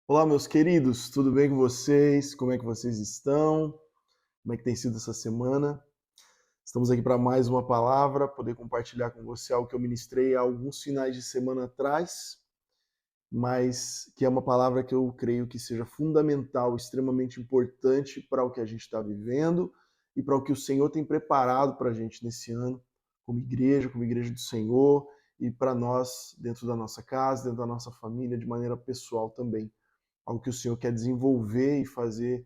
Olá, meus queridos, tudo bem com vocês? Como é que vocês estão? Como é que tem sido essa semana? Estamos aqui para mais uma palavra, poder compartilhar com você algo que eu ministrei há alguns finais de semana atrás, mas que é uma palavra que eu creio que seja fundamental, extremamente importante para o que a gente está vivendo e para o que o Senhor tem preparado para a gente nesse ano, como igreja do Senhor, e para nós, dentro da nossa casa, dentro da nossa família, de maneira pessoal também. Algo que o Senhor quer desenvolver e fazer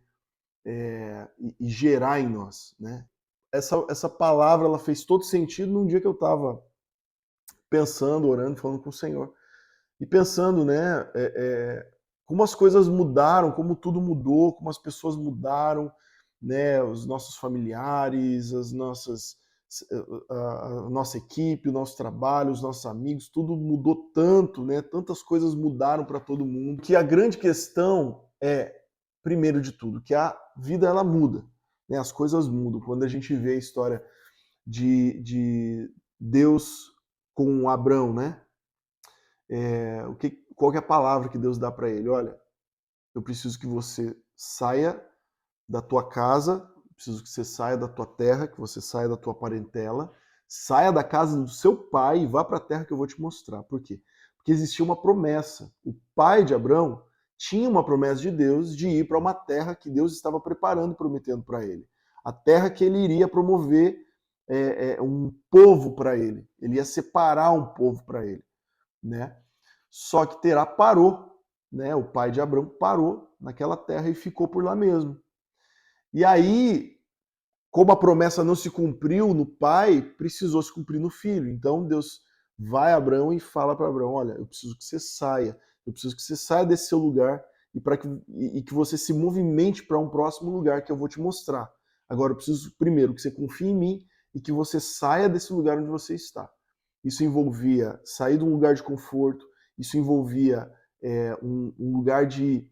e gerar em nós, né? Essa palavra ela fez todo sentido num dia que eu estava pensando, orando, falando com o Senhor e pensando, né, como as coisas mudaram, como tudo mudou, como as pessoas mudaram, né, os nossos familiares, as nossas a nossa equipe, o nosso trabalho, os nossos amigos, tudo mudou tanto, né? Tantas coisas mudaram para todo mundo, que a grande questão é, primeiro de tudo, que a vida ela muda, né? As coisas mudam. Quando a gente vê a história de Deus com Abrão, né? Qual que é a palavra que Deus dá para ele? Olha, eu preciso que você saia da tua casa, preciso que você saia da tua terra, que você saia da tua parentela, saia da casa do seu pai e vá para a terra que eu vou te mostrar. Por quê? Porque existia uma promessa. O pai de Abrão tinha uma promessa de Deus de ir para uma terra que Deus estava preparando e prometendo para ele. A terra que ele iria promover um povo para ele. Ele ia separar um povo para ele, né? Só que Terá parou, né? O pai de Abrão parou naquela terra e ficou por lá mesmo. E aí, como a promessa não se cumpriu no pai, precisou se cumprir no filho. Então Deus vai a Abraão e fala para Abraão: olha, eu preciso que você saia, eu preciso que você saia desse seu lugar e que você se movimente para um próximo lugar que eu vou te mostrar. Agora eu preciso primeiro que você confie em mim e que você saia desse lugar onde você está. Isso envolvia sair de um lugar de conforto, isso envolvia um lugar de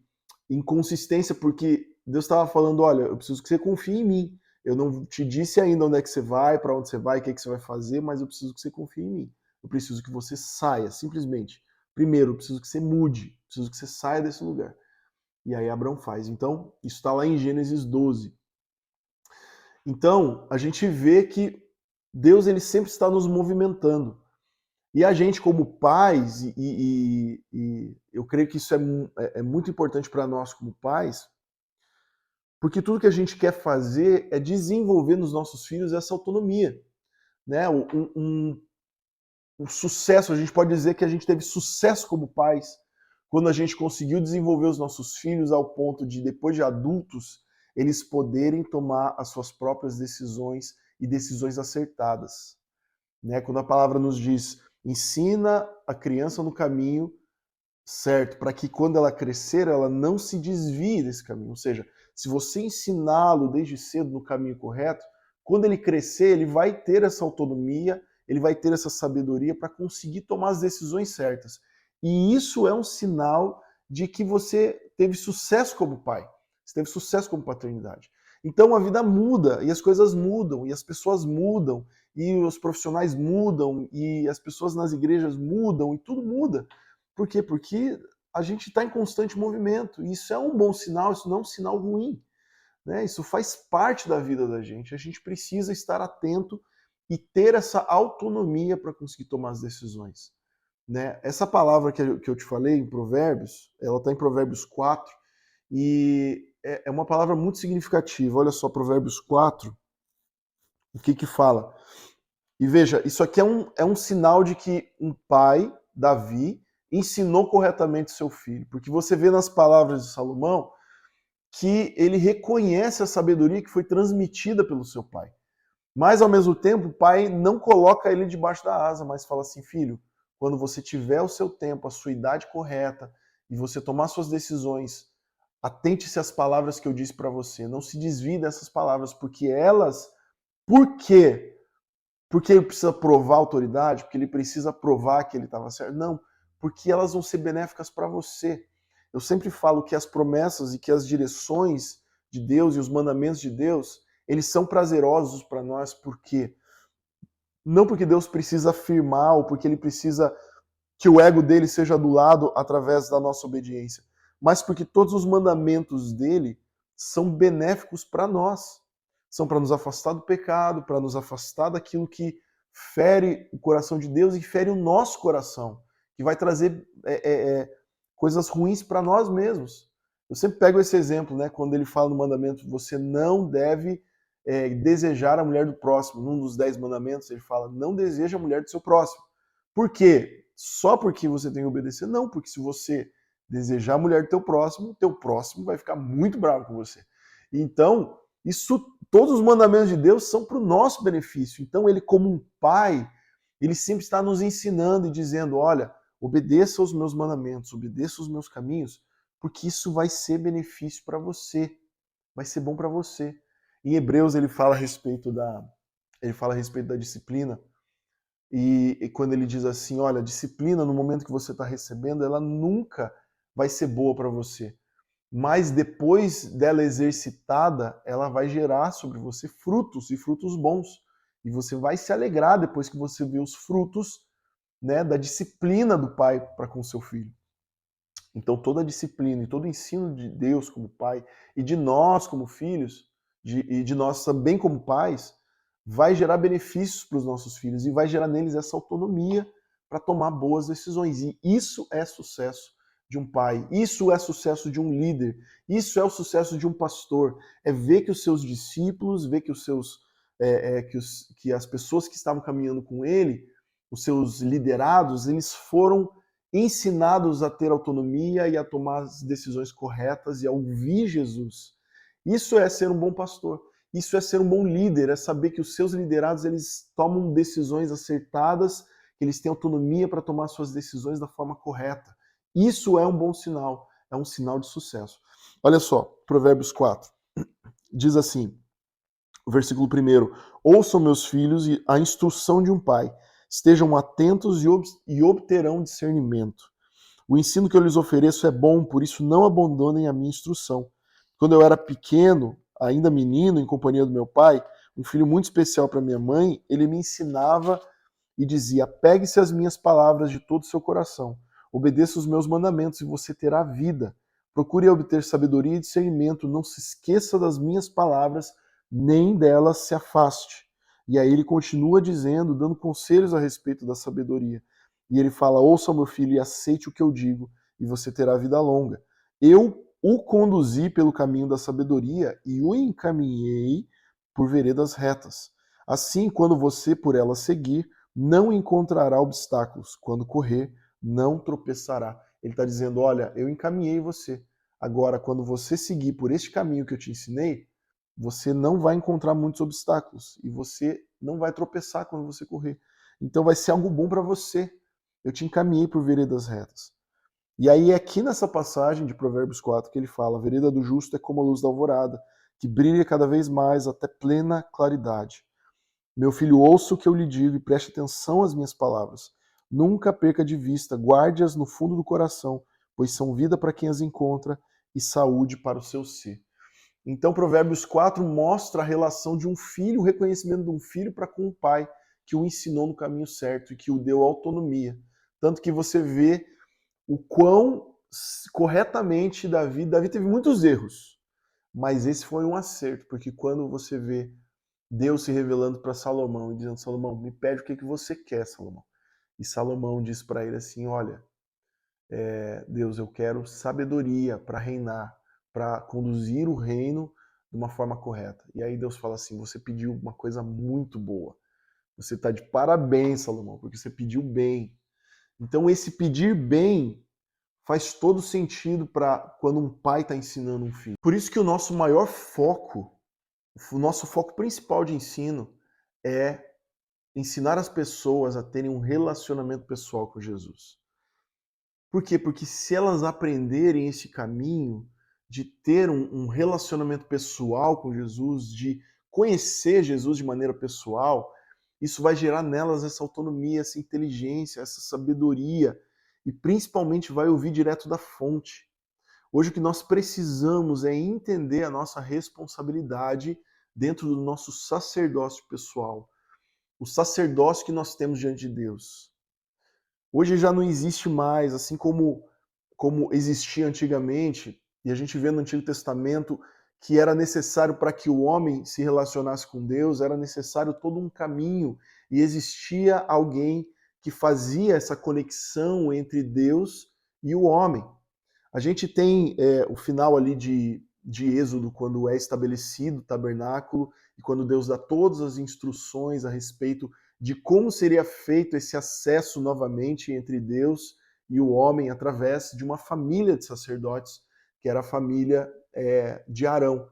inconsistência, porque Deus estava falando: olha, eu preciso que você confie em mim. Eu não te disse ainda onde é que você vai, para onde você vai, o que, é que você vai fazer, mas eu preciso que você confie em mim. Eu preciso que você saia, simplesmente. Primeiro, eu preciso que você mude, preciso que você saia desse lugar. E aí Abraão faz. Então, isso está lá em Gênesis 12. Então, a gente vê que Deus ele sempre está nos movimentando. E a gente, como pais, e eu creio que isso é muito importante para nós como pais, porque tudo que a gente quer fazer é desenvolver nos nossos filhos essa autonomia, né? Um sucesso, a gente pode dizer que a gente teve sucesso como pais quando a gente conseguiu desenvolver os nossos filhos ao ponto de, depois de adultos, eles poderem tomar as suas próprias decisões e decisões acertadas, né? Quando a palavra nos diz, ensina a criança no caminho certo, para que quando ela crescer, ela não se desvie desse caminho. Ou seja, se você ensiná-lo desde cedo no caminho correto, quando ele crescer, ele vai ter essa autonomia, ele vai ter essa sabedoria para conseguir tomar as decisões certas. E isso é um sinal de que você teve sucesso como pai, você teve sucesso como paternidade. Então a vida muda, e as coisas mudam, e as pessoas mudam, e os profissionais mudam, e as pessoas nas igrejas mudam, e tudo muda. Por quê? Porque a gente está em constante movimento. E isso é um bom sinal, isso não é um sinal ruim, né? Isso faz parte da vida da gente. A gente precisa estar atento e ter essa autonomia para conseguir tomar as decisões, né? Essa palavra que eu te falei em Provérbios, ela está em Provérbios 4 e é uma palavra muito significativa. Olha só, Provérbios 4, o que que fala? E veja, isso aqui é um sinal de que um pai, Davi, ensinou corretamente seu filho. Porque você vê nas palavras de Salomão que ele reconhece a sabedoria que foi transmitida pelo seu pai. Mas, ao mesmo tempo, o pai não coloca ele debaixo da asa, mas fala assim: filho, quando você tiver o seu tempo, a sua idade correta, e você tomar suas decisões, atente-se às palavras que eu disse para você. Não se desvie dessas palavras, porque elas... Por quê? Porque ele precisa provar a autoridade, porque ele precisa provar que ele estava certo. Não, porque elas vão ser benéficas para você. Eu sempre falo que as promessas e que as direções de Deus e os mandamentos de Deus, eles são prazerosos para nós, porque não porque Deus precisa afirmar ou porque ele precisa que o ego dele seja adulado através da nossa obediência, mas porque todos os mandamentos dele são benéficos para nós. São para nos afastar do pecado, para nos afastar daquilo que fere o coração de Deus e fere o nosso coração, que vai trazer coisas ruins para nós mesmos. Eu sempre pego esse exemplo, né, quando ele fala no mandamento, você não deve desejar a mulher do próximo. Num dos 10 mandamentos ele fala, não deseja a mulher do seu próximo. Por quê? Só porque você tem que obedecer? Não, porque se você desejar a mulher do teu próximo vai ficar muito bravo com você. Então, todos os mandamentos de Deus são para o nosso benefício. Então, ele como um pai, ele sempre está nos ensinando e dizendo, olha, obedeça aos meus mandamentos, obedeça aos meus caminhos, porque isso vai ser benefício para você, vai ser bom para você. Em Hebreus ele fala a respeito da disciplina, e quando ele diz assim, olha, a disciplina no momento que você está recebendo, ela nunca vai ser boa para você. Mas depois dela exercitada, ela vai gerar sobre você frutos, e frutos bons. E você vai se alegrar depois que você vê os frutos, né, da disciplina do pai para com seu filho. Então toda a disciplina e todo o ensino de Deus como pai, e de nós como filhos, e de nós também como pais, vai gerar benefícios para os nossos filhos e vai gerar neles essa autonomia para tomar boas decisões. E isso é sucesso de um pai, isso é sucesso de um líder, isso é o sucesso de um pastor. É ver que os seus discípulos, ver que que as pessoas que estavam caminhando com ele, os seus liderados, eles foram ensinados a ter autonomia e a tomar as decisões corretas e a ouvir Jesus. Isso é ser um bom pastor. Isso é ser um bom líder, é saber que os seus liderados eles tomam decisões acertadas, que eles têm autonomia para tomar suas decisões da forma correta. Isso é um bom sinal, é um sinal de sucesso. Olha só, Provérbios 4. Diz assim, o versículo 1, ouçam meus filhos a instrução de um pai, estejam atentos e obterão discernimento. O ensino que eu lhes ofereço é bom, por isso não abandonem a minha instrução. Quando eu era pequeno, ainda menino, em companhia do meu pai, um filho muito especial para minha mãe, ele me ensinava e dizia, pegue-se às minhas palavras de todo o seu coração, obedeça os meus mandamentos e você terá vida. Procure obter sabedoria e discernimento, não se esqueça das minhas palavras, nem delas se afaste. E aí ele continua dizendo, dando conselhos a respeito da sabedoria. E ele fala, ouça meu filho e aceite o que eu digo, e você terá vida longa. Eu o conduzi pelo caminho da sabedoria e o encaminhei por veredas retas. Assim, quando você por ela seguir, não encontrará obstáculos. Quando correr, não tropeçará. Ele está dizendo, olha, eu encaminhei você. Agora, quando você seguir por este caminho que eu te ensinei, você não vai encontrar muitos obstáculos e você não vai tropeçar quando você correr. Então vai ser algo bom para você. Eu te encaminhei por veredas retas. E aí é aqui nessa passagem de Provérbios 4 que ele fala, a vereda do justo é como a luz da alvorada, que brilha cada vez mais até plena claridade. Meu filho, ouça o que eu lhe digo e preste atenção às minhas palavras. Nunca perca de vista, guarde-as no fundo do coração, pois são vida para quem as encontra e saúde para o seu ser. Então, Provérbios 4 mostra a relação de um filho, o reconhecimento de um filho para com o pai, que o ensinou no caminho certo e que o deu autonomia. Tanto que você vê o quão corretamente Davi teve muitos erros, mas esse foi um acerto, porque quando você vê Deus se revelando para Salomão e dizendo, Salomão, me pede o que você quer, Salomão. E Salomão diz para ele assim, olha, Deus, eu quero sabedoria para reinar, para conduzir o reino de uma forma correta. E aí Deus fala assim, você pediu uma coisa muito boa. Você está de parabéns, Salomão, porque você pediu bem. Então esse pedir bem faz todo sentido para quando um pai está ensinando um filho. Por isso que o nosso maior foco, o nosso foco principal de ensino é ensinar as pessoas a terem um relacionamento pessoal com Jesus. Por quê? Porque se elas aprenderem esse caminho de ter um relacionamento pessoal com Jesus, de conhecer Jesus de maneira pessoal, isso vai gerar nelas essa autonomia, essa inteligência, essa sabedoria e principalmente vai ouvir direto da fonte. Hoje o que nós precisamos é entender a nossa responsabilidade dentro do nosso sacerdócio pessoal, o sacerdócio que nós temos diante de Deus. Hoje já não existe mais, assim como como existia antigamente, e a gente vê no Antigo Testamento que era necessário para que o homem se relacionasse com Deus, era necessário todo um caminho, e existia alguém que fazia essa conexão entre Deus e o homem. A gente tem o final ali de Êxodo, quando é estabelecido o tabernáculo, e quando Deus dá todas as instruções a respeito de como seria feito esse acesso novamente entre Deus e o homem através de uma família de sacerdotes, que era a família de Arão,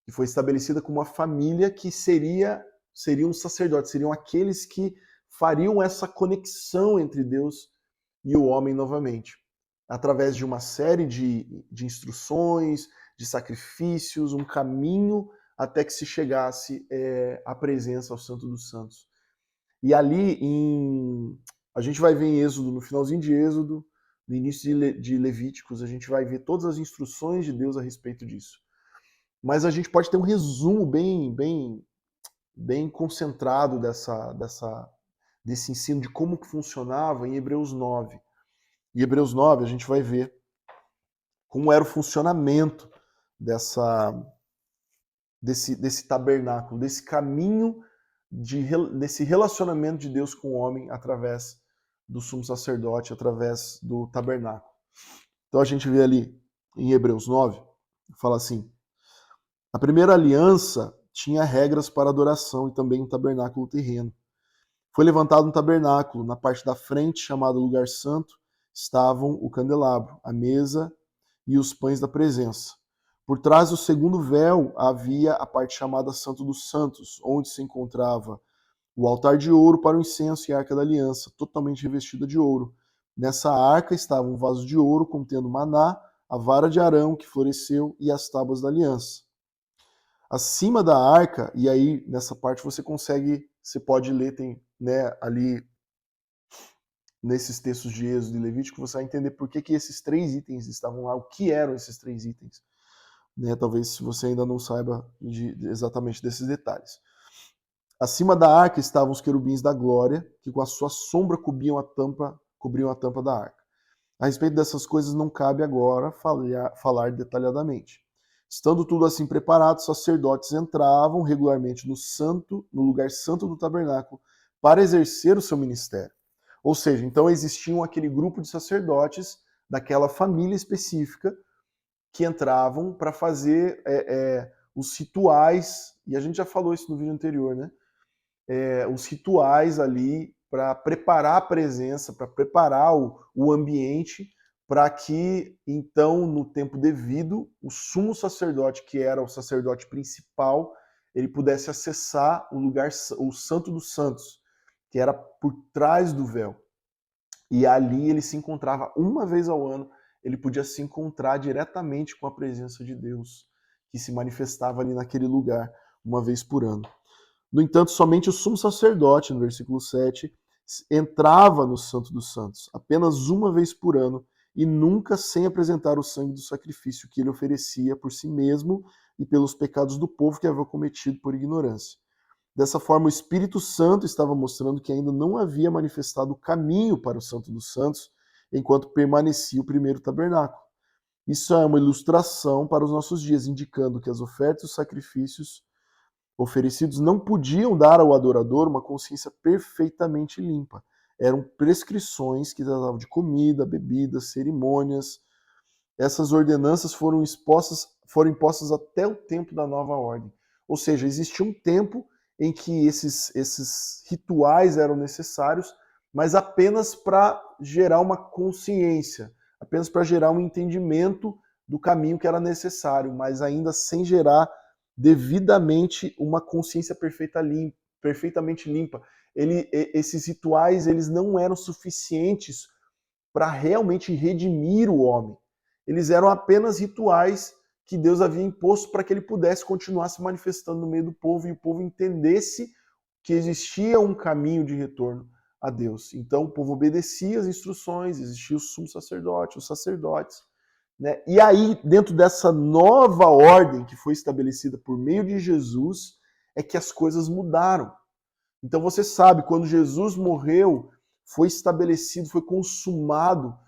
que foi estabelecida como uma família que seriam os sacerdotes, seriam aqueles que fariam essa conexão entre Deus e o homem novamente, através de uma série de instruções, de sacrifícios, um caminho até que se chegasse à presença ao Santo dos Santos. E ali, a gente vai ver em Êxodo, no finalzinho de Êxodo, no início de Levíticos, a gente vai ver todas as instruções de Deus a respeito disso. Mas a gente pode ter um resumo bem concentrado desse ensino de como que funcionava em Hebreus 9. Em Hebreus 9 a gente vai ver como era o funcionamento desse tabernáculo, desse caminho, desse relacionamento de Deus com o homem através do sumo sacerdote, através do tabernáculo. Então a gente vê ali em Hebreus 9, fala assim: a primeira aliança tinha regras para adoração e também um tabernáculo terreno. Foi levantado um tabernáculo. Na parte da frente, chamado Lugar Santo, estavam o candelabro, a mesa e os pães da presença. Por trás do segundo véu havia a parte chamada Santo dos Santos, onde se encontrava o altar de ouro para o incenso e a arca da aliança, totalmente revestida de ouro. Nessa arca estava um vaso de ouro contendo maná, a vara de Arão que floresceu e as tábuas da aliança. Acima da arca, e aí nessa parte você pode ler, tem ali nesses textos de Êxodo e Levítico, você vai entender por que esses 3 itens estavam lá, o que eram esses 3 itens. Talvez se você ainda não saiba exatamente desses detalhes. Acima da arca estavam os querubins da glória, que com a sua sombra cobriam a tampa da arca. A respeito dessas coisas não cabe agora falar detalhadamente. Estando tudo assim preparado, os sacerdotes entravam regularmente no lugar santo do tabernáculo para exercer o seu ministério. Ou seja, então existiam aquele grupo de sacerdotes daquela família específica que entravam para fazer os rituais, e a gente já falou isso no vídeo anterior, né? Os rituais ali para preparar a presença, para preparar o ambiente, para que, então, no tempo devido, o sumo sacerdote, que era o sacerdote principal, ele pudesse acessar o Santo dos Santos, que era por trás do véu. E ali ele se encontrava uma vez ao ano, ele podia se encontrar diretamente com a presença de Deus, que se manifestava ali naquele lugar uma vez por ano. No entanto, somente o sumo sacerdote, no versículo 7, entrava no Santo dos Santos, apenas uma vez por ano, e nunca sem apresentar o sangue do sacrifício que ele oferecia por si mesmo e pelos pecados do povo que havia cometido por ignorância. Dessa forma, o Espírito Santo estava mostrando que ainda não havia manifestado o caminho para o Santo dos Santos, enquanto permanecia o primeiro tabernáculo. Isso é uma ilustração para os nossos dias, indicando que as ofertas e os sacrifícios oferecidos não podiam dar ao adorador uma consciência perfeitamente limpa. Eram prescrições que tratavam de comida, bebida, cerimônias. Essas ordenanças foram impostas até o tempo da nova ordem. Ou seja, existia um tempo em que esses rituais eram necessários, mas apenas para gerar uma consciência, apenas para gerar um entendimento do caminho que era necessário, mas ainda sem gerar devidamente uma consciência perfeitamente limpa. Esses rituais eles não eram suficientes para realmente redimir o homem. Eles eram apenas rituais que Deus havia imposto para que ele pudesse continuar se manifestando no meio do povo e o povo entendesse que existia um caminho de retorno a Deus. Então o povo obedecia as instruções, existia o sumo sacerdote, os sacerdotes, né? E aí, dentro dessa nova ordem que foi estabelecida por meio de Jesus, é que as coisas mudaram. Então você sabe, quando Jesus morreu, foi estabelecido, foi consumado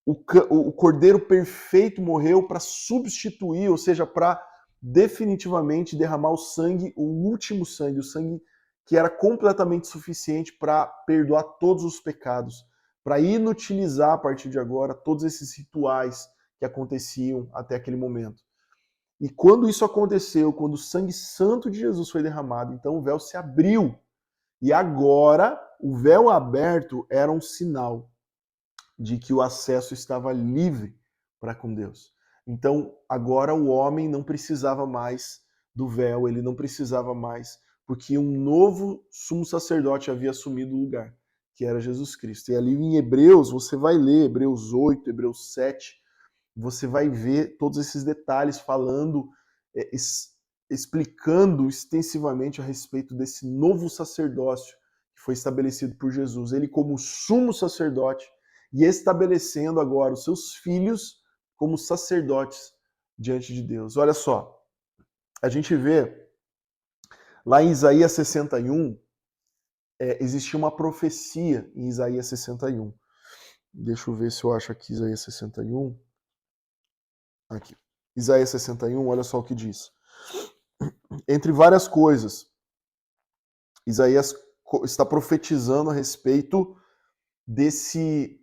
o Cordeiro perfeito morreu para substituir, ou seja, para definitivamente derramar o sangue, o último sangue, o sangue que era completamente suficiente para perdoar todos os pecados, para inutilizar a partir de agora todos esses rituais que aconteciam até aquele momento. E quando isso aconteceu, quando o sangue santo de Jesus foi derramado, então o véu se abriu. E agora, o véu aberto era um sinal de que o acesso estava livre para com Deus. Então, agora o homem não precisava mais do véu, ele não precisava mais, porque um novo sumo sacerdote havia assumido o lugar, que era Jesus Cristo. E ali em Hebreus, você vai ler Hebreus 8, Hebreus 7, você vai ver todos esses detalhes falando, explicando extensivamente a respeito desse novo sacerdócio que foi estabelecido por Jesus. Ele como sumo sacerdote e estabelecendo agora os seus filhos como sacerdotes diante de Deus. Olha só, a gente vê lá em Isaías 61, existia uma profecia em Isaías 61. Deixa eu ver se eu acho aqui Isaías 61. Aqui. Isaías 61, olha só o que diz. Entre várias coisas, Isaías está profetizando a respeito desse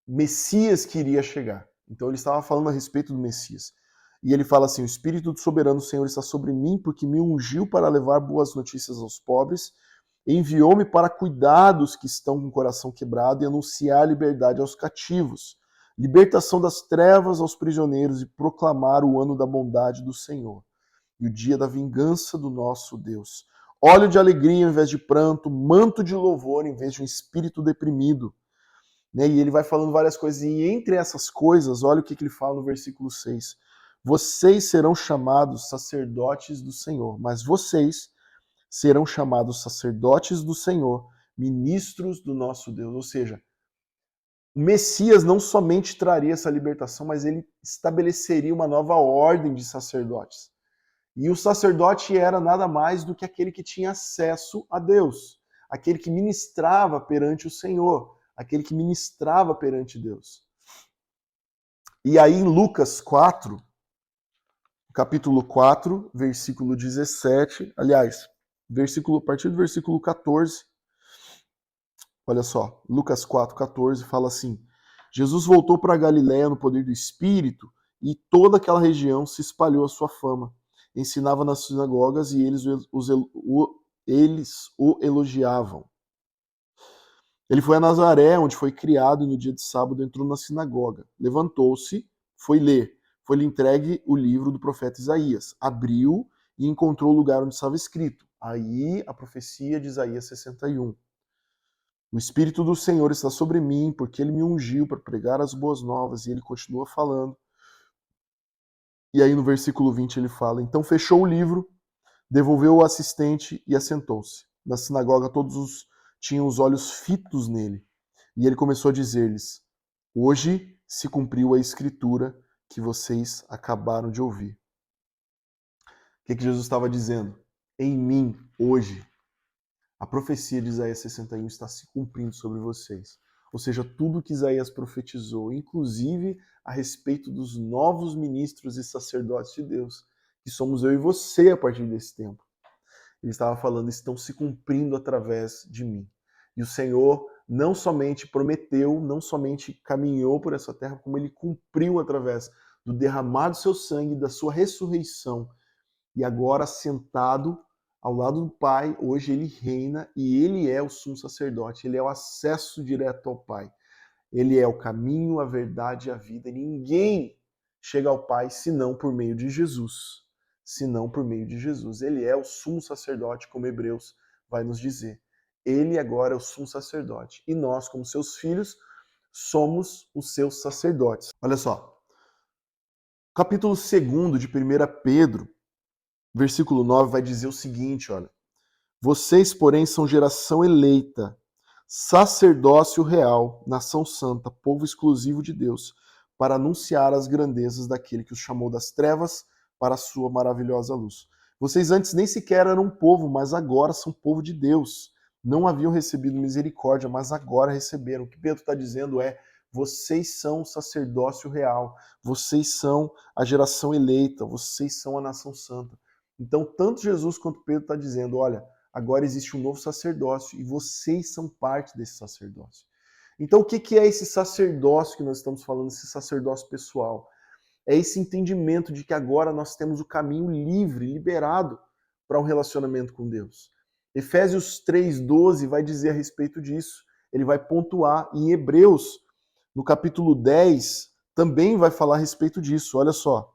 Messias que iria chegar. Então ele estava falando a respeito do Messias. E ele fala assim: o Espírito do Soberano Senhor está sobre mim, porque me ungiu para levar boas notícias aos pobres, enviou-me para cuidar dos que estão com o coração quebrado e anunciar liberdade aos cativos, libertação das trevas aos prisioneiros e proclamar o ano da bondade do Senhor e o dia da vingança do nosso Deus. Óleo de alegria em vez de pranto, manto de louvor em vez de um espírito deprimido. Né? E ele vai falando várias coisas, e entre essas coisas, olha o que ele fala no versículo 6. Vocês serão chamados sacerdotes do Senhor, mas vocês serão chamados sacerdotes do Senhor, ministros do nosso Deus. Ou seja, o Messias não somente traria essa libertação, mas ele estabeleceria uma nova ordem de sacerdotes. E o sacerdote era nada mais do que aquele que tinha acesso a Deus, aquele que ministrava perante o Senhor, aquele que ministrava perante Deus. E aí em Lucas 4, capítulo 4, versículo 17, aliás, a partir do versículo 14, olha só, Lucas 4, 14 fala assim: Jesus voltou para Galiléia no poder do Espírito e toda aquela região se espalhou a sua fama. Ensinava nas sinagogas e eles o elogiavam. Ele foi a Nazaré, onde foi criado, e no dia de sábado entrou na sinagoga. Levantou-se, foi ler. Foi-lhe entregue o livro do profeta Isaías. Abriu e encontrou o lugar onde estava escrito. Aí a profecia de Isaías 61. O Espírito do Senhor está sobre mim, porque ele me ungiu para pregar as boas novas. E ele continua falando. E aí no versículo 20 ele fala: então fechou o livro, devolveu o assistente e assentou-se. Na sinagoga todos tinham os olhos fitos nele. E ele começou a dizer-lhes: hoje se cumpriu a escritura que vocês acabaram de ouvir. O que Jesus estava dizendo? Em mim, hoje, a profecia de Isaías 61 está se cumprindo sobre vocês. Ou seja, tudo que Isaías profetizou, inclusive a respeito dos novos ministros e sacerdotes de Deus, que somos eu e você a partir desse tempo. Ele estava falando, estão se cumprindo através de mim. E o Senhor não somente prometeu, não somente caminhou por essa terra, como ele cumpriu através do derramar do seu sangue, da sua ressurreição. E agora, sentado ao lado do Pai, hoje ele reina e ele é o sumo sacerdote, ele é o acesso direto ao Pai. Ele é o caminho, a verdade e a vida. E ninguém chega ao Pai senão por meio de Jesus. Senão por meio de Jesus. Ele é o sumo sacerdote, como Hebreus vai nos dizer. Ele agora é o sumo sacerdote. E nós, como seus filhos, somos os seus sacerdotes. Olha só. Capítulo 2 de 1 Pedro, versículo 9, vai dizer o seguinte, olha. Vocês, porém, são geração eleita, sacerdócio real, nação santa, povo exclusivo de Deus, para anunciar as grandezas daquele que os chamou das trevas para a sua maravilhosa luz. Vocês antes nem sequer eram povo, mas agora são povo de Deus. Não haviam recebido misericórdia, mas agora receberam. O que Pedro está dizendo é, vocês são o sacerdócio real, vocês são a geração eleita, vocês são a nação santa. Então, tanto Jesus quanto Pedro está dizendo, olha, agora existe um novo sacerdócio e vocês são parte desse sacerdócio. Então, o que é esse sacerdócio que nós estamos falando, esse sacerdócio pessoal? É esse entendimento de que agora nós temos o caminho livre, liberado para um relacionamento com Deus. Efésios 3,12 vai dizer a respeito disso. Ele vai pontuar. Em Hebreus, no capítulo 10, também vai falar a respeito disso. Olha só.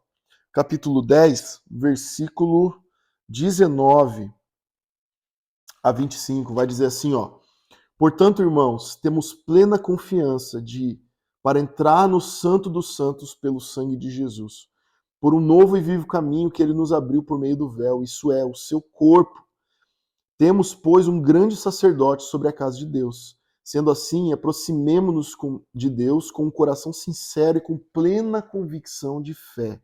Capítulo 10, versículo 19 a 25, vai dizer assim, ó. Portanto, irmãos, temos plena confiança para entrar no Santo dos Santos pelo sangue de Jesus, por um novo e vivo caminho que ele nos abriu por meio do véu, isso é, o seu corpo. Temos, pois, um grande sacerdote sobre a casa de Deus. Sendo assim, aproximemo-nos de Deus com um coração sincero e com plena convicção de fé,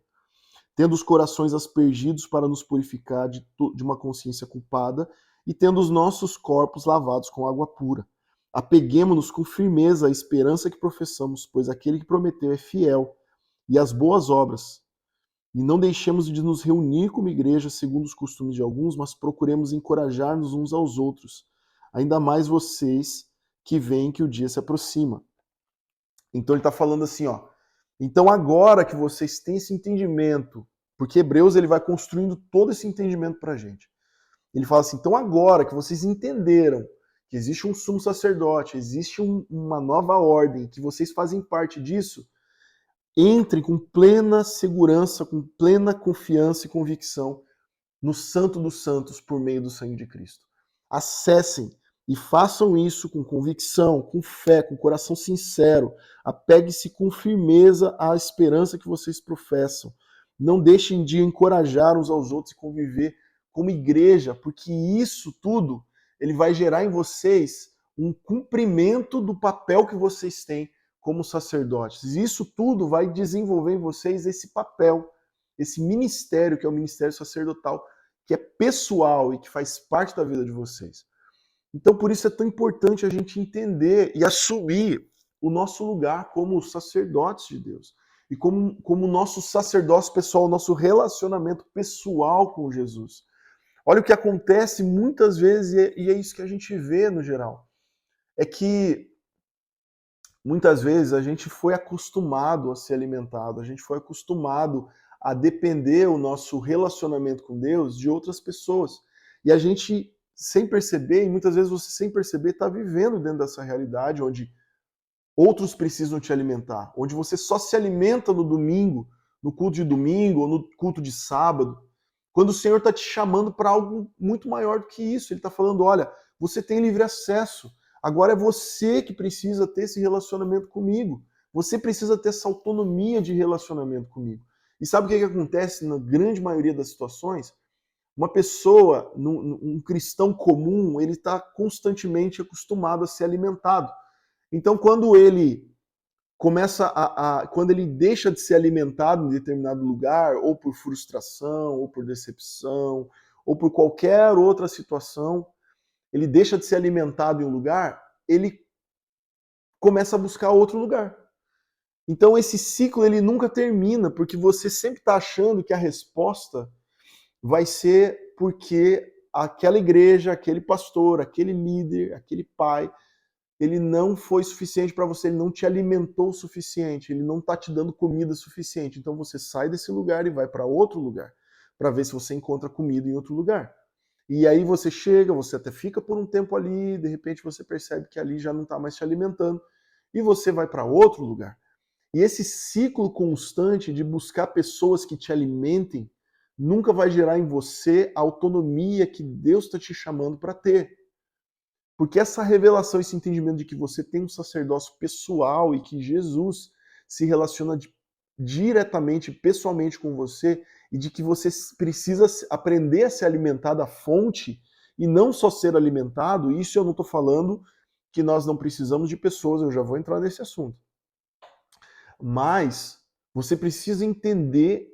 tendo os corações aspergidos para nos purificar de uma consciência culpada e tendo os nossos corpos lavados com água pura. Apeguemo-nos com firmeza à esperança que professamos, pois aquele que prometeu é fiel, e às boas obras. E não deixemos de nos reunir como igreja segundo os costumes de alguns, mas procuremos encorajar-nos uns aos outros, ainda mais vocês que veem que o dia se aproxima. Então ele está falando assim, ó. Então agora que vocês têm esse entendimento, porque Hebreus ele vai construindo todo esse entendimento para a gente. Ele fala assim, então agora que vocês entenderam que existe um sumo sacerdote, existe uma nova ordem, que vocês fazem parte disso, entrem com plena segurança, com plena confiança e convicção no Santo dos Santos por meio do sangue de Cristo. Acessem e façam isso com convicção, com fé, com coração sincero. Apegue-se com firmeza à esperança que vocês professam. Não deixem de encorajar uns aos outros e conviver como igreja, porque isso tudo ele vai gerar em vocês um cumprimento do papel que vocês têm como sacerdotes. Isso tudo vai desenvolver em vocês esse papel, esse ministério que é o ministério sacerdotal, que é pessoal e que faz parte da vida de vocês. Então, por isso é tão importante a gente entender e assumir o nosso lugar como sacerdotes de Deus. E como nosso sacerdócio pessoal, o nosso relacionamento pessoal com Jesus. Olha o que acontece muitas vezes, e é isso que a gente vê no geral. É que muitas vezes a gente foi acostumado a ser alimentado, a gente foi acostumado a depender o nosso relacionamento com Deus de outras pessoas. E a gente, sem perceber, e muitas vezes você sem perceber, está vivendo dentro dessa realidade onde outros precisam te alimentar, onde você só se alimenta no domingo, no culto de domingo ou no culto de sábado, quando o Senhor está te chamando para algo muito maior do que isso. Ele está falando, olha, você tem livre acesso, agora é você que precisa ter esse relacionamento comigo, você precisa ter essa autonomia de relacionamento comigo. E sabe o que acontece na grande maioria das situações? Uma pessoa, um cristão comum, ele está constantemente acostumado a ser alimentado. Então, quando ele quando ele deixa de ser alimentado em determinado lugar, ou por frustração, ou por decepção, ou por qualquer outra situação, ele deixa de ser alimentado em um lugar, ele começa a buscar outro lugar. Então esse ciclo ele nunca termina, porque você sempre está achando que a resposta vai ser porque aquela igreja, aquele pastor, aquele líder, aquele pai, ele não foi suficiente para você, ele não te alimentou o suficiente, ele não está te dando comida suficiente. Então você sai desse lugar e vai para outro lugar, para ver se você encontra comida em outro lugar. E aí você chega, você até fica por um tempo ali, de repente você percebe que ali já não está mais te alimentando, e você vai para outro lugar. E esse ciclo constante de buscar pessoas que te alimentem nunca vai gerar em você a autonomia que Deus está te chamando para ter. Porque essa revelação, esse entendimento de que você tem um sacerdócio pessoal e que Jesus se relaciona diretamente, pessoalmente com você, e de que você precisa aprender a se alimentar da fonte e não só ser alimentado, isso eu não estou falando que nós não precisamos de pessoas, eu já vou entrar nesse assunto. Mas você precisa entender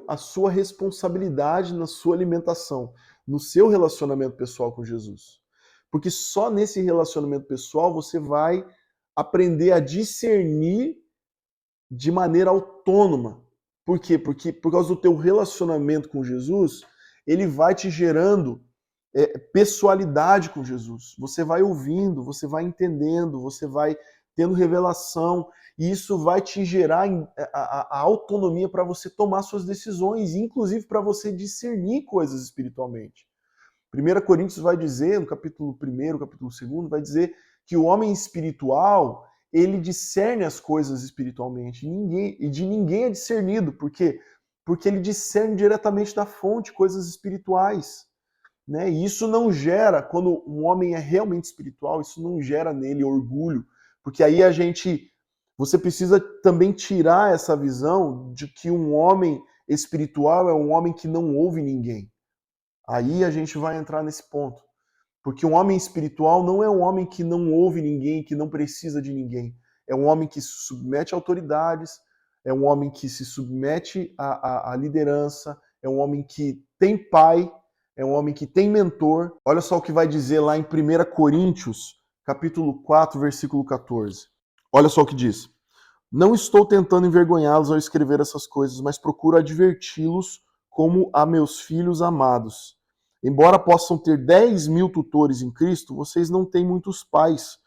a sua responsabilidade na sua alimentação, no seu relacionamento pessoal com Jesus. Porque só nesse relacionamento pessoal você vai aprender a discernir de maneira autônoma. Por quê? Porque por causa do teu relacionamento com Jesus, ele vai te gerando pessoalidade com Jesus. Você vai ouvindo, você vai entendendo, você vai tendo revelação, e isso vai te gerar a autonomia para você tomar suas decisões, inclusive para você discernir coisas espiritualmente. 1 Coríntios vai dizer, no capítulo 1, capítulo 2, vai dizer que o homem espiritual, ele discerne as coisas espiritualmente, e de ninguém é discernido. Por quê? Porque ele discerne diretamente da fonte coisas espirituais. Né? E isso não gera, quando um homem é realmente espiritual, isso não gera nele orgulho, porque aí você precisa também tirar essa visão de que um homem espiritual é um homem que não ouve ninguém. Aí a gente vai entrar nesse ponto. Porque um homem espiritual não é um homem que não ouve ninguém, que não precisa de ninguém. É um homem que se submete a autoridades, é um homem que se submete à liderança, é um homem que tem pai, é um homem que tem mentor. Olha só o que vai dizer lá em 1 Coríntios, capítulo 4, versículo 14. Olha só o que diz. Não estou tentando envergonhá-los ao escrever essas coisas, mas procuro adverti-los como a meus filhos amados. Embora possam ter 10.000 tutores em Cristo, vocês não têm muitos pais,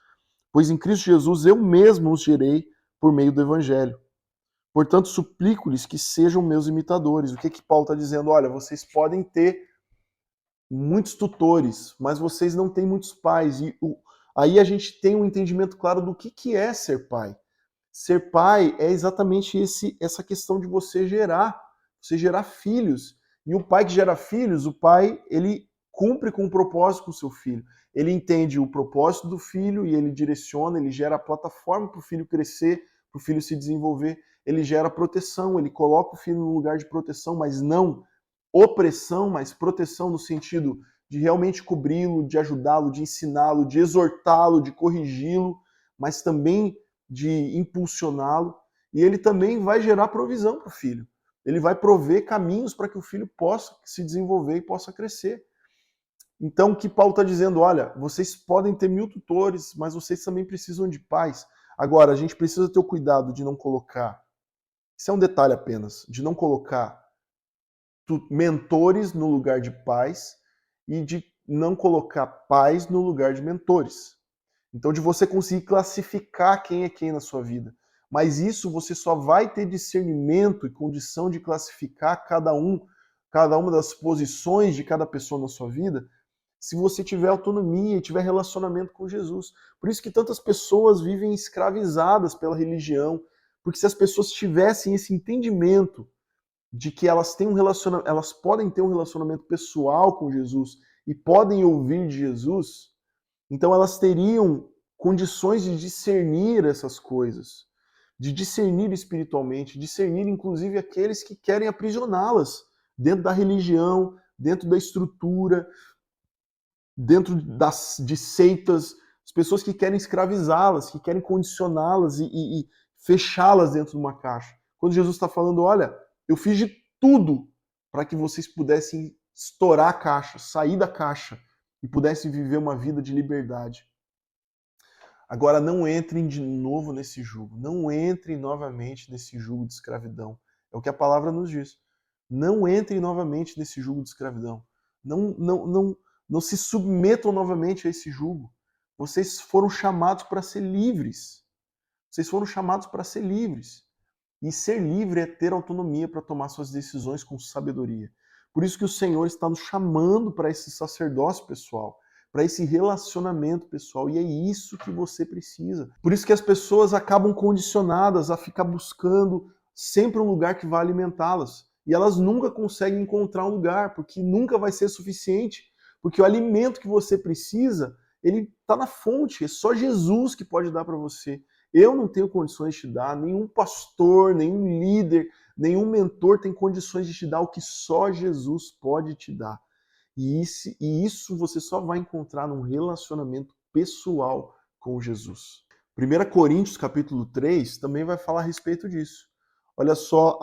pois em Cristo Jesus eu mesmo os gerei por meio do Evangelho. Portanto, suplico-lhes que sejam meus imitadores. O que Paulo está dizendo? Olha, vocês podem ter muitos tutores, mas vocês não têm muitos pais. Aí a gente tem um entendimento claro do que é ser pai. Ser pai é exatamente essa questão de você gerar filhos. E o pai que gera filhos, o pai, ele cumpre com o propósito com o seu filho. Ele entende o propósito do filho e ele direciona, ele gera a plataforma para o filho crescer, para o filho se desenvolver. Ele gera proteção, ele coloca o filho no lugar de proteção, mas não opressão, mas proteção no sentido de realmente cobri-lo, de ajudá-lo, de ensiná-lo, de exortá-lo, de corrigi-lo, mas também de impulsioná-lo. E ele também vai gerar provisão para o filho. Ele vai prover caminhos para que o filho possa se desenvolver e possa crescer. Então, o que Paulo está dizendo? Olha, vocês podem ter 1000 tutores, mas vocês também precisam de pais. Agora, a gente precisa ter o cuidado de não colocar, isso é um detalhe apenas, de não colocar mentores no lugar de pais e de não colocar pais no lugar de mentores. Então, de você conseguir classificar quem é quem na sua vida. Mas isso você só vai ter discernimento e condição de classificar cada uma das posições de cada pessoa na sua vida, se você tiver autonomia e tiver relacionamento com Jesus. Por isso que tantas pessoas vivem escravizadas pela religião, porque se as pessoas tivessem esse entendimento de que elas podem ter um relacionamento pessoal com Jesus e podem ouvir de Jesus, então elas teriam condições de discernir essas coisas, de discernir espiritualmente, discernir inclusive aqueles que querem aprisioná-las dentro da religião, dentro da estrutura, dentro de seitas, as pessoas que querem escravizá-las, que querem condicioná-las e fechá-las dentro de uma caixa. Quando Jesus está falando, olha, eu fiz de tudo para que vocês pudessem estourar a caixa, sair da caixa e pudessem viver uma vida de liberdade. Agora não entrem de novo nesse jugo, não entrem novamente nesse jugo de escravidão. É o que a palavra nos diz. Não entrem novamente nesse jugo de escravidão. Não se submetam novamente a esse jugo. Vocês foram chamados para ser livres. Vocês foram chamados para ser livres. E ser livre é ter autonomia para tomar suas decisões com sabedoria. Por isso que o Senhor está nos chamando para esse sacerdócio pessoal, para esse relacionamento pessoal, e é isso que você precisa. Por isso que as pessoas acabam condicionadas a ficar buscando sempre um lugar que vai alimentá-las, e elas nunca conseguem encontrar um lugar, porque nunca vai ser suficiente, porque o alimento que você precisa, ele está na fonte, é só Jesus que pode dar para você. Eu não tenho condições de te dar, nenhum pastor, nenhum líder, nenhum mentor tem condições de te dar o que só Jesus pode te dar. E isso você só vai encontrar num relacionamento pessoal com Jesus. 1 Coríntios capítulo 3 também vai falar a respeito disso. Olha só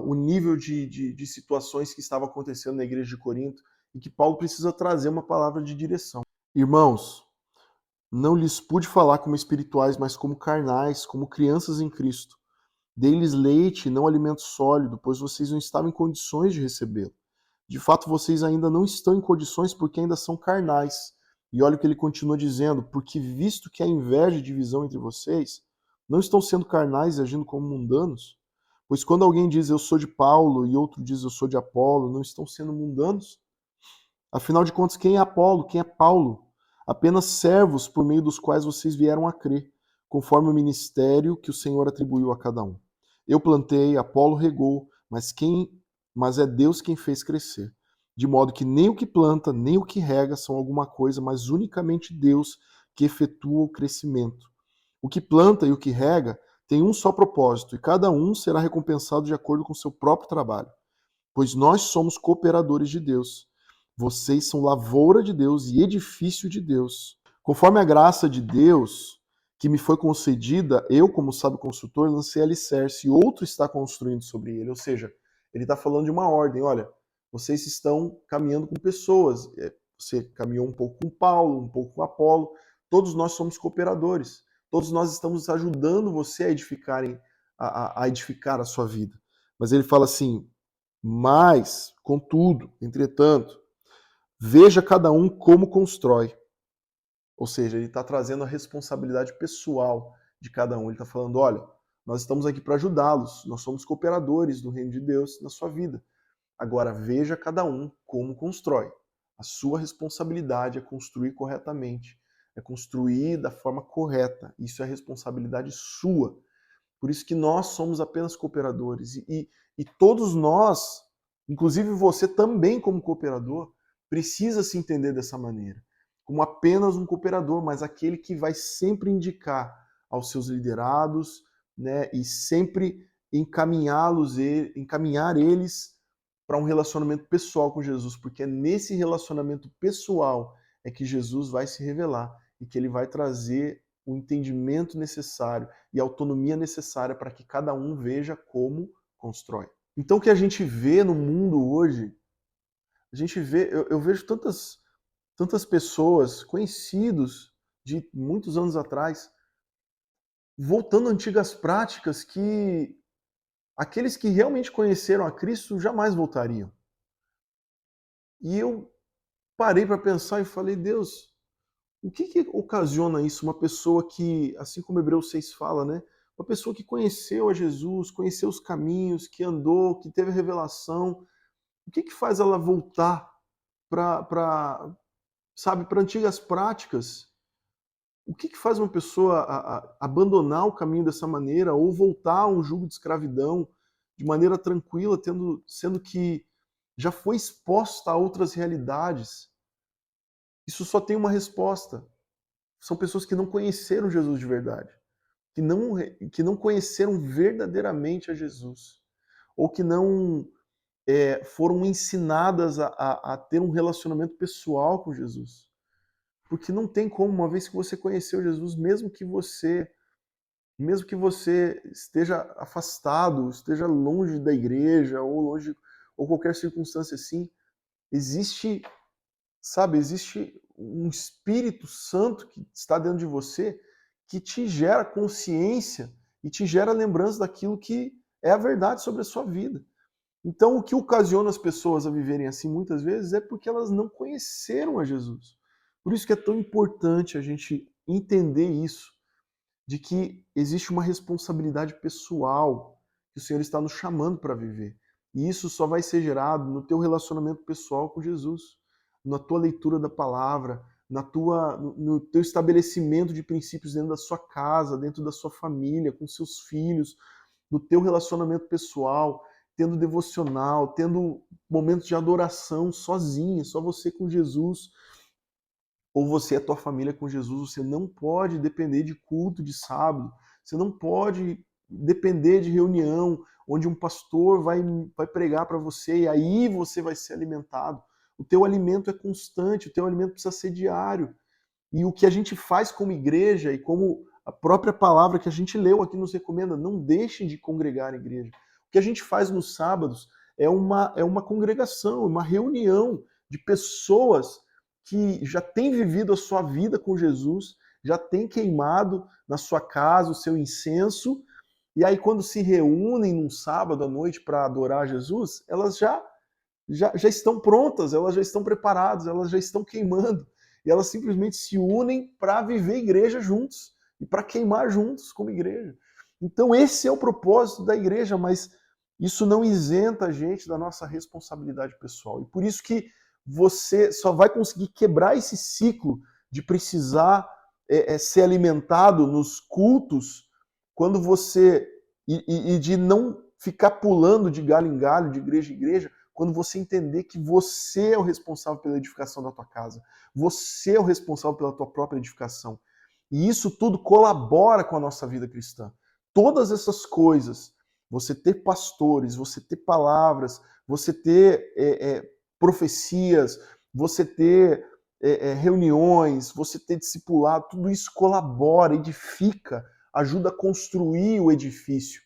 o nível de situações que estava acontecendo na igreja de Corinto e que Paulo precisa trazer uma palavra de direção. Irmãos, Não lhes pude falar como espirituais, mas como carnais, como crianças em Cristo. Dei-lhes leite e não alimento sólido, pois vocês não estavam em condições de recebê-lo. De fato, vocês ainda não estão em condições porque ainda são carnais. E olha o que ele continua dizendo, porque visto que há inveja e divisão entre vocês, não estão sendo carnais e agindo como mundanos? Pois quando alguém diz eu sou de Paulo e outro diz eu sou de Apolo, não estão sendo mundanos? Afinal de contas, quem é Apolo? Quem é Paulo? Apenas servos por meio dos quais vocês vieram a crer, conforme o ministério que o Senhor atribuiu a cada um. Eu plantei, Apolo regou, mas é Deus quem fez crescer. De modo que nem o que planta, nem o que rega são alguma coisa, mas unicamente Deus que efetua o crescimento. O que planta e o que rega tem um só propósito, e cada um será recompensado de acordo com o seu próprio trabalho. Pois nós somos cooperadores de Deus. Vocês são lavoura de Deus e edifício de Deus. Conforme a graça de Deus que me foi concedida, eu, como sábio construtor, lancei alicerce e outro está construindo sobre ele. Ou seja, ele está falando de uma ordem. Olha, vocês estão caminhando com pessoas. Você caminhou um pouco com Paulo, um pouco com Apolo. Todos nós somos cooperadores. Todos nós estamos ajudando você a edificar a sua vida. Mas ele fala assim, mas, contudo, entretanto, veja cada um como constrói. Ou seja, ele está trazendo a responsabilidade pessoal de cada um. Ele está falando, olha, nós estamos aqui para ajudá-los, nós somos cooperadores do reino de Deus na sua vida. Agora, veja cada um como constrói. A sua responsabilidade é construir corretamente, é construir da forma correta. Isso é responsabilidade sua. Por isso que nós somos apenas cooperadores. E todos nós, inclusive você também como cooperador, precisa se entender dessa maneira. Como apenas um cooperador, mas aquele que vai sempre indicar aos seus liderados, né, e sempre encaminhar eles para um relacionamento pessoal com Jesus, porque é nesse relacionamento pessoal é que Jesus vai se revelar e que ele vai trazer o entendimento necessário e a autonomia necessária para que cada um veja como constrói. Então o que a gente vê no mundo hoje, a gente vê, eu vejo tantas pessoas, conhecidos de muitos anos atrás, voltando a antigas práticas que aqueles que realmente conheceram a Cristo jamais voltariam. E eu parei para pensar e falei, Deus, o que ocasiona isso? Uma pessoa que, assim como Hebreus 6 fala, né? Uma pessoa que conheceu a Jesus, conheceu os caminhos, que andou, que teve a revelação. O que faz ela voltar para sabe, para antigas práticas? O que faz uma pessoa abandonar o caminho dessa maneira ou voltar a um jugo de escravidão de maneira tranquila, sendo que já foi exposta a outras realidades? Isso só tem uma resposta. São pessoas que não conheceram Jesus de verdade, que não conheceram verdadeiramente a Jesus, ou que não foram ensinadas a ter um relacionamento pessoal com Jesus. Porque não tem como, uma vez que você conheceu Jesus, mesmo que você esteja afastado, esteja longe da igreja, ou qualquer circunstância assim, existe, sabe, existe um Espírito Santo que está dentro de você que te gera consciência e te gera lembrança daquilo que é a verdade sobre a sua vida. Então, o que ocasiona as pessoas a viverem assim muitas vezes é porque elas não conheceram a Jesus. Por isso que é tão importante a gente entender isso, de que existe uma responsabilidade pessoal que o Senhor está nos chamando para viver. E isso só vai ser gerado no teu relacionamento pessoal com Jesus, na tua leitura da palavra, no teu estabelecimento de princípios dentro da sua casa, dentro da sua família, com seus filhos, no teu relacionamento pessoal, tendo devocional, tendo momentos de adoração sozinha, só você com Jesus, ou você e a tua família com Jesus. Você não pode depender de culto de sábado, você não pode depender de reunião onde um pastor vai pregar para você e aí você vai ser alimentado. O teu alimento é constante, o teu alimento precisa ser diário. E o que a gente faz como igreja e como a própria palavra que a gente leu aqui nos recomenda, não deixem de congregar a igreja. O que a gente faz nos sábados é uma congregação, uma reunião de pessoas que já têm vivido a sua vida com Jesus já tem queimado na sua casa o seu incenso, e aí quando se reúnem num sábado à noite para adorar Jesus, elas já estão prontas, elas já estão preparadas, elas já estão queimando. E elas simplesmente se unem para viver igreja juntos e para queimar juntos como igreja. Então esse é o propósito da igreja, mas isso não isenta a gente da nossa responsabilidade pessoal. E por isso que você só vai conseguir quebrar esse ciclo de precisar ser alimentado nos cultos quando você e de não ficar pulando de galho em galho, de igreja em igreja, quando você entender que você é o responsável pela edificação da tua casa. Você é o responsável pela tua própria edificação. E isso tudo colabora com a nossa vida cristã. Todas essas coisas, você ter pastores, você ter palavras, você ter profecias, você ter reuniões, você ter discipulado, tudo isso colabora, edifica, ajuda a construir o edifício.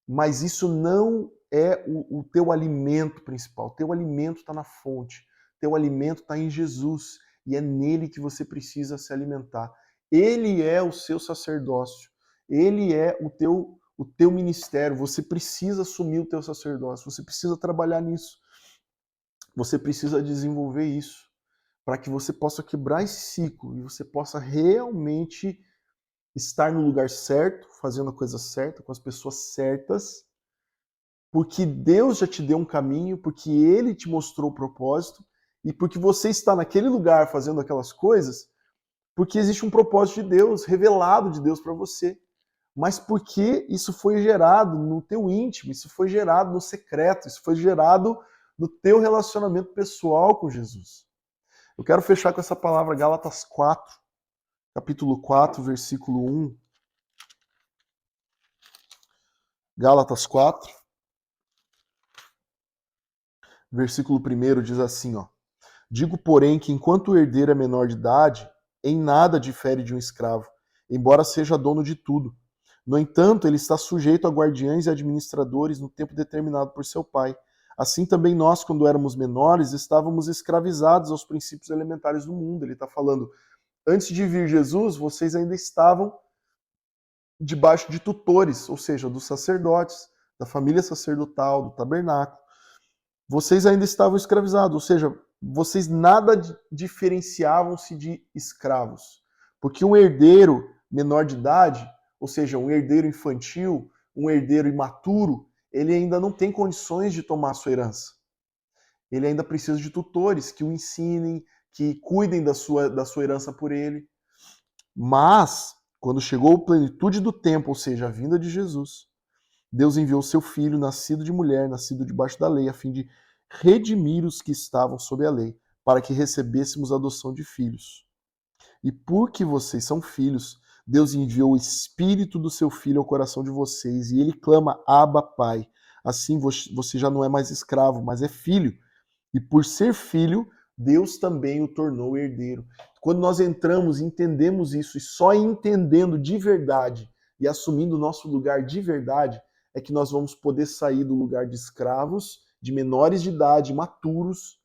Mas isso não é o teu alimento principal. O teu alimento está na fonte. O teu alimento está em Jesus. E é nele que você precisa se alimentar. Ele é o seu sacerdócio. Ele é o teu ministério. Você precisa assumir o teu sacerdócio. Você precisa trabalhar nisso. Você precisa desenvolver isso. Para que você possa quebrar esse ciclo e você possa realmente estar no lugar certo, fazendo a coisa certa, com as pessoas certas, porque Deus já te deu um caminho, porque Ele te mostrou o propósito, e porque você está naquele lugar fazendo aquelas coisas, porque existe um propósito de Deus, revelado de Deus para você. Mas porque isso foi gerado no teu íntimo, isso foi gerado no secreto, isso foi gerado no teu relacionamento pessoal com Jesus. Eu quero fechar com essa palavra, Gálatas 4, capítulo 4, versículo 1. Gálatas 4, versículo 1 diz assim, ó: Digo, porém, que enquanto o herdeiro é menor de idade, em nada difere de um escravo, embora seja dono de tudo. No entanto, ele está sujeito a guardiães e administradores no tempo determinado por seu pai. Assim também nós, quando éramos menores, estávamos escravizados aos princípios elementares do mundo. Ele está falando, antes de vir Jesus, vocês ainda estavam debaixo de tutores, ou seja, dos sacerdotes, da família sacerdotal, do tabernáculo. Vocês ainda estavam escravizados, ou seja, vocês nada diferenciavam-se de escravos. Porque um herdeiro menor de idade, ou seja, um herdeiro infantil, um herdeiro imaturo, ele ainda não tem condições de tomar a sua herança. Ele ainda precisa de tutores que o ensinem, que cuidem da sua herança por ele. Mas, quando chegou a plenitude do tempo, ou seja, a vinda de Jesus, Deus enviou seu filho, nascido de mulher, nascido debaixo da lei, a fim de redimir os que estavam sob a lei, para que recebêssemos a adoção de filhos. E porque vocês são filhos, Deus enviou o Espírito do seu Filho ao coração de vocês, e ele clama, Abba, Pai. Assim você já não é mais escravo, mas é filho. E por ser filho, Deus também o tornou herdeiro. Quando nós entramos e entendemos isso, e só entendendo de verdade e assumindo o nosso lugar de verdade, é que nós vamos poder sair do lugar de escravos, de menores de idade, maturos,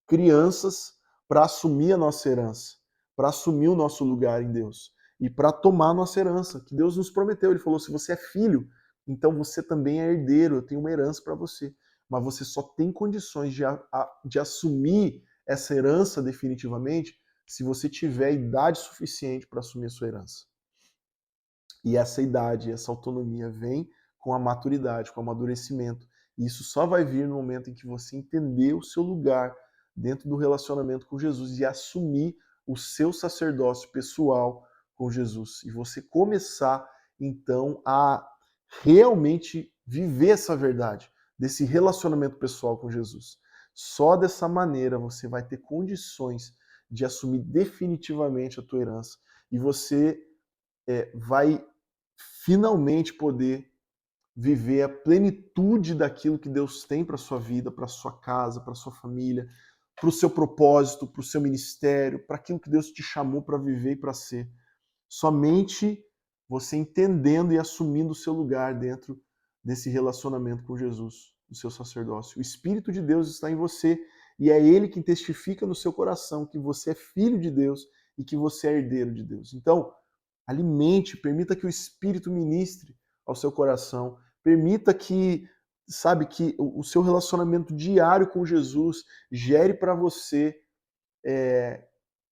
crianças, para assumir a nossa herança, para assumir o nosso lugar em Deus e para tomar a nossa herança, que Deus nos prometeu. Ele falou, se você é filho, então você também é herdeiro, eu tenho uma herança para você. Mas você só tem condições de assumir essa herança definitivamente se você tiver idade suficiente para assumir a sua herança. E essa idade, essa autonomia vem com a maturidade, com o amadurecimento. E isso só vai vir no momento em que você entender o seu lugar dentro do relacionamento com Jesus e assumir o seu sacerdócio pessoal com Jesus. E você começar, então, a realmente viver essa verdade, desse relacionamento pessoal com Jesus. Só dessa maneira você vai ter condições de assumir definitivamente a tua herança. E você vai finalmente poder viver a plenitude daquilo que Deus tem para sua vida, para sua casa, para sua família, para o seu propósito, para o seu ministério, para aquilo que Deus te chamou para viver e para ser. Somente você entendendo e assumindo o seu lugar dentro desse relacionamento com Jesus, do seu sacerdócio. O Espírito de Deus está em você e é Ele que testifica no seu coração que você é filho de Deus e que você é herdeiro de Deus. Então, alimente, permita que o Espírito ministre ao seu coração, permita que, sabe, que o seu relacionamento diário com Jesus gere para você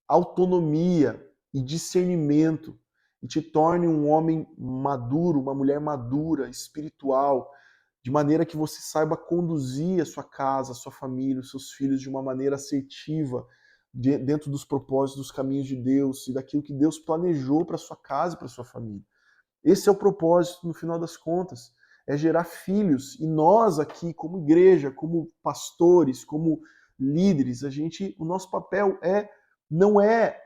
autonomia e discernimento e te torne um homem maduro, uma mulher madura, espiritual, de maneira que você saiba conduzir a sua casa, a sua família, os seus filhos de uma maneira assertiva, dentro dos propósitos, dos caminhos de Deus e daquilo que Deus planejou para sua casa e para sua família. Esse é o propósito, no final das contas, é gerar filhos. E nós aqui, como igreja, como pastores, como líderes, o nosso papel não é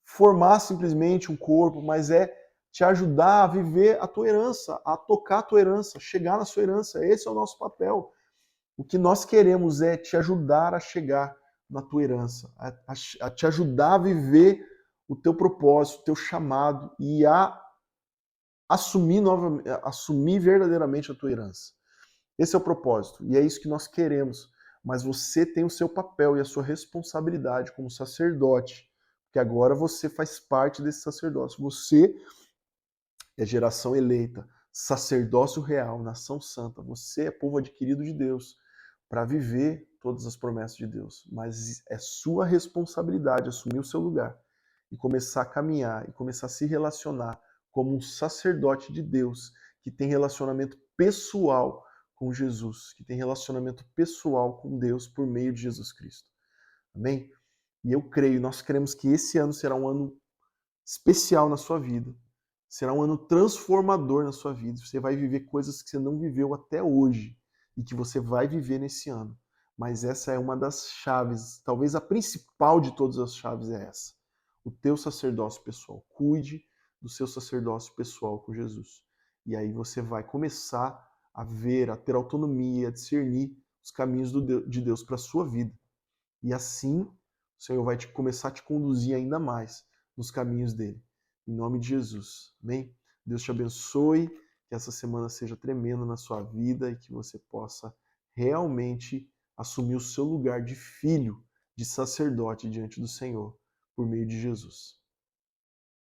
formar simplesmente um corpo, mas é te ajudar a viver a tua herança, a tocar a tua herança, chegar na sua herança. Esse é o nosso papel. O que nós queremos é te ajudar a chegar na tua herança, a te ajudar a viver o teu propósito, o teu chamado e a assumir verdadeiramente a tua herança. Esse é o propósito e é isso que nós queremos. Mas você tem o seu papel e a sua responsabilidade como sacerdote, porque agora você faz parte desse sacerdócio. Você é geração eleita, sacerdócio real, nação santa. Você é povo adquirido de Deus para viver todas as promessas de Deus. Mas é sua responsabilidade assumir o seu lugar e começar a caminhar e começar a se relacionar como um sacerdote de Deus que tem relacionamento pessoal com Jesus, que tem relacionamento pessoal com Deus por meio de Jesus Cristo. Amém? E eu creio, nós cremos que esse ano será um ano especial na sua vida. Será um ano transformador na sua vida. Você vai viver coisas que você não viveu até hoje e que você vai viver nesse ano. Mas essa é uma das chaves, talvez a principal de todas as chaves é essa. O teu sacerdócio pessoal. Cuide do seu sacerdócio pessoal com Jesus. E aí você vai começar a ver, a ter autonomia, a discernir os caminhos de Deus para a sua vida. E assim, o Senhor vai começar a te conduzir ainda mais nos caminhos dele. Em nome de Jesus. Amém? Deus te abençoe, que essa semana seja tremenda na sua vida e que você possa realmente assumir o seu lugar de filho, de sacerdote diante do Senhor, por meio de Jesus.